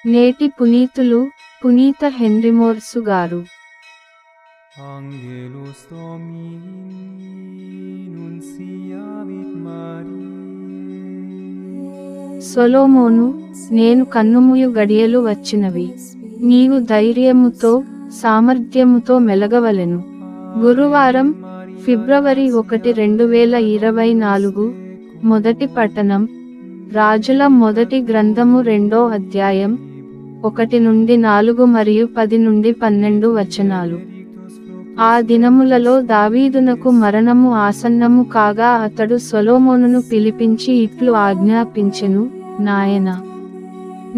నేటి పునీతులు పునీత హెన్రిమోర్సు గారు. Angelus Domini nunciavit Mariae. సొలొమోను, నేను కన్నుమూయు గడియలు వచ్చినవి, నీవు ధైర్యముతో సామర్థ్యముతో మెలగవలెను. గురువారం, ఫిబ్రవరి 1, 2024. మొదటి పఠనం రాజుల మొదటి గ్రంథము 2వ అధ్యాయం 1 నుండి 4 మరియు 10 నుండి 12 వచనాలు. ఆ దినములలో దావీదునకు మరణము ఆసన్నము కాగా అతడు సొలొమోనును పిలిపించి ఇట్లు ఆజ్ఞాపించెను, నాయనా,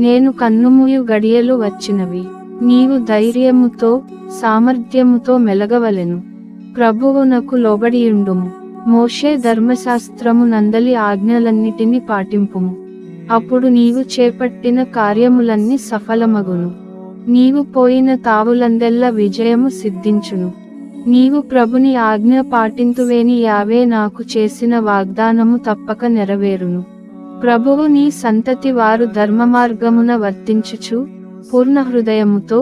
నేను కన్నుమూయు గడియలు వచ్చినవి, నీవు ధైర్యముతో సామర్థ్యముతో మెలగవలెను. ప్రభువునకు లోబడియుండుము. మోషే ధర్మశాస్త్రము నందలి ఆజ్ఞలన్నిటిని పాటింపుము. అప్పుడు నీవు చేపట్టిన కార్యములన్నీ సఫలమగును. నీవు పోయిన తావులందెల్ల విజయము సిద్ధించును. నీవు ప్రభుని ఆజ్ఞ పాటింతువేని యావే నాకు చేసిన వాగ్దానము తప్పక నెరవేరును. ప్రభువు నీ సంతతి వారు ధర్మమార్గమున వర్తించుచు పూర్ణ హృదయముతో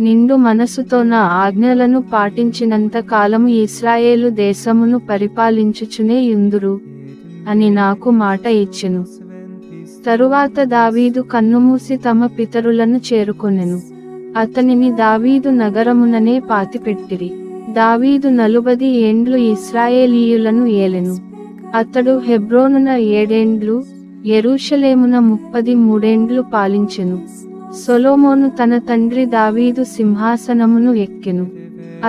నిండు మనసుతో నా ఆజ్ఞలను పాటించినంత కాలము ఇశ్రాయేలు దేశమును పరిపాలించుచునే యుందురు అని నాకు మాట ఇచ్చెను. తరువాత దావీదు కన్నుమూసి తమ పితరులను చేరుకొనెను. అతనిని దావీదు నగరముననే పాతిపెట్టిరి. దావీదు 40 ఏండ్లు ఇశ్రాయేలీయులను ఏలెను. అతడు హెబ్రోనున 7 ఏండ్లు, యెరూషలేమున 33 ఏండ్లు పాలించెను. సొలొమోను తన తండ్రి దావీదు సింహాసనమును ఎక్కెను.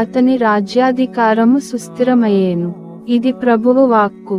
అతని రాజ్యాధికారము సుస్థిరమయ్యేను. ఇది ప్రభువు వాక్కు.